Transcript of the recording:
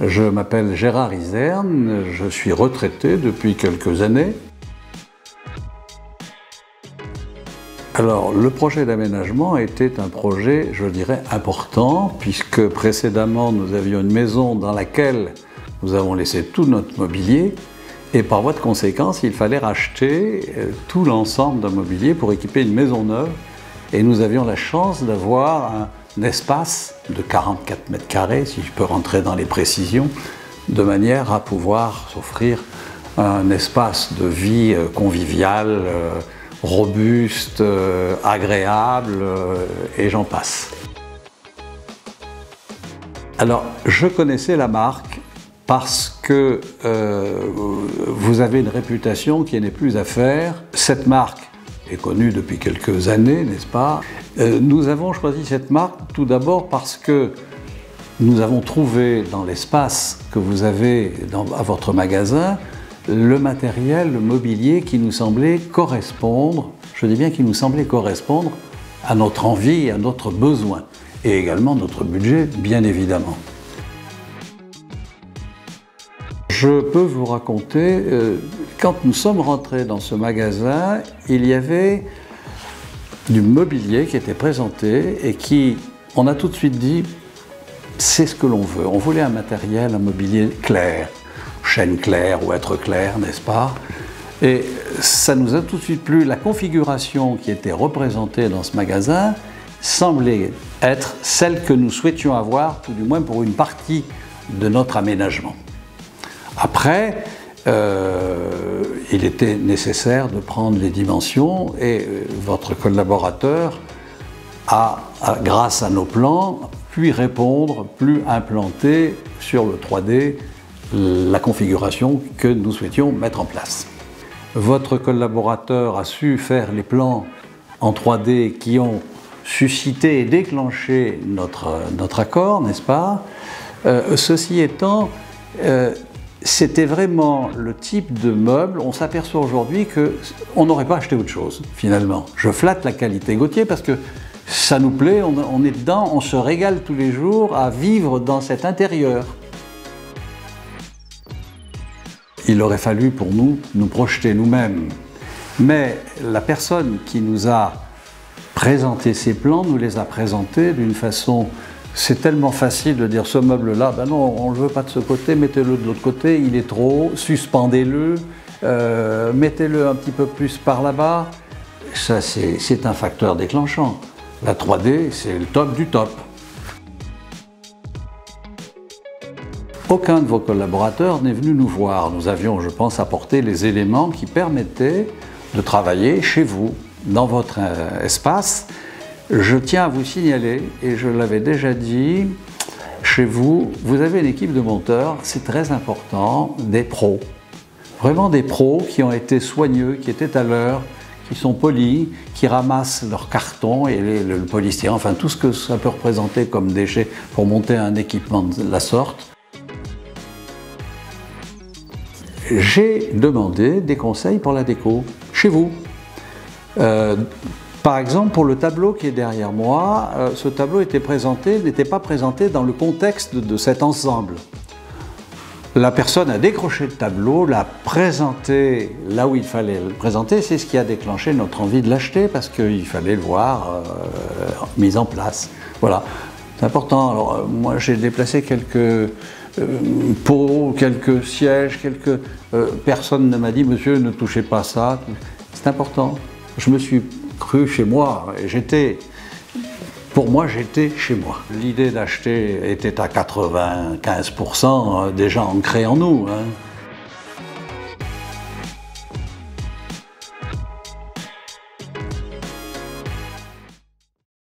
Je m'appelle Gérard Iserne, je suis retraité depuis quelques années. Alors, le projet d'aménagement était un projet, je dirais, important, puisque précédemment, nous avions une maison dans laquelle nous avons laissé tout notre mobilier, et par voie de conséquence, il fallait racheter tout l'ensemble d'un mobilier pour équiper une maison neuve, et nous avions la chance d'avoir un espace de 44 mètres carrés, si je peux rentrer dans les précisions, de manière à pouvoir s'offrir un espace de vie convivial, robuste, agréable, et j'en passe. Alors, je connaissais la marque parce que vous avez une réputation qui n'est plus à faire. Cette marque est connue depuis quelques années, n'est-ce pas? Nous avons choisi cette marque tout d'abord parce que nous avons trouvé dans l'espace que vous avez à votre magasin le matériel, le mobilier qui nous semblait correspondre, je dis bien qui nous semblait correspondre à notre envie, à notre besoin, et également notre budget, bien évidemment. Je peux vous raconter, quand nous sommes rentrés dans ce magasin, il y avait du mobilier qui était présenté et qui, on a tout de suite dit, c'est ce que l'on veut. On voulait un matériel, un mobilier clair, chêne clair ou être clair, n'est-ce pas? Et ça nous a tout de suite plu. La configuration qui était représentée dans ce magasin semblait être celle que nous souhaitions avoir, tout du moins pour une partie de notre aménagement. Après, il était nécessaire de prendre les dimensions et votre collaborateur a, grâce à nos plans, pu répondre, pu implanter sur le 3D la configuration que nous souhaitions mettre en place. Votre collaborateur a su faire les plans en 3D qui ont suscité et déclenché notre accord, n'est-ce pas? Ceci étant, c'était vraiment le type de meuble, on s'aperçoit aujourd'hui qu'on n'aurait pas acheté autre chose, finalement. Je flatte la qualité Gauthier parce que ça nous plaît, on est dedans, on se régale tous les jours à vivre dans cet intérieur. Il aurait fallu pour nous projeter nous-mêmes. Mais la personne qui nous a présenté ces plans nous les a présentés d'une façon... C'est tellement facile de dire ce meuble-là, ben non, on ne le veut pas de ce côté, mettez-le de l'autre côté, il est trop haut, suspendez-le, mettez-le un petit peu plus par là-bas. Ça, c'est un facteur déclenchant. La 3D, c'est le top du top. Aucun de vos collaborateurs n'est venu nous voir. Nous avions, je pense, apporté les éléments qui permettaient de travailler chez vous, dans votre espace. Je tiens à vous signaler, et je l'avais déjà dit, chez vous, vous avez une équipe de monteurs, c'est très important, des pros. Vraiment des pros qui ont été soigneux, qui étaient à l'heure, qui sont polis, qui ramassent leurs cartons et le polystyrène, enfin tout ce que ça peut représenter comme déchets pour monter un équipement de la sorte. J'ai demandé des conseils pour la déco, chez vous. Par exemple, pour le tableau qui est derrière moi, ce tableau n'était pas présenté dans le contexte de cet ensemble. La personne a décroché le tableau, l'a présenté là où il fallait le présenter, c'est ce qui a déclenché notre envie de l'acheter parce qu'il fallait le voir mis en place. Voilà, c'est important. Alors, moi, j'ai déplacé quelques pots, quelques sièges, personne ne m'a dit « Monsieur, ne touchez pas ça ». C'est important. Je me suis cru chez moi, pour moi, j'étais chez moi. L'idée d'acheter était à 95% déjà ancrée en nous. Hein.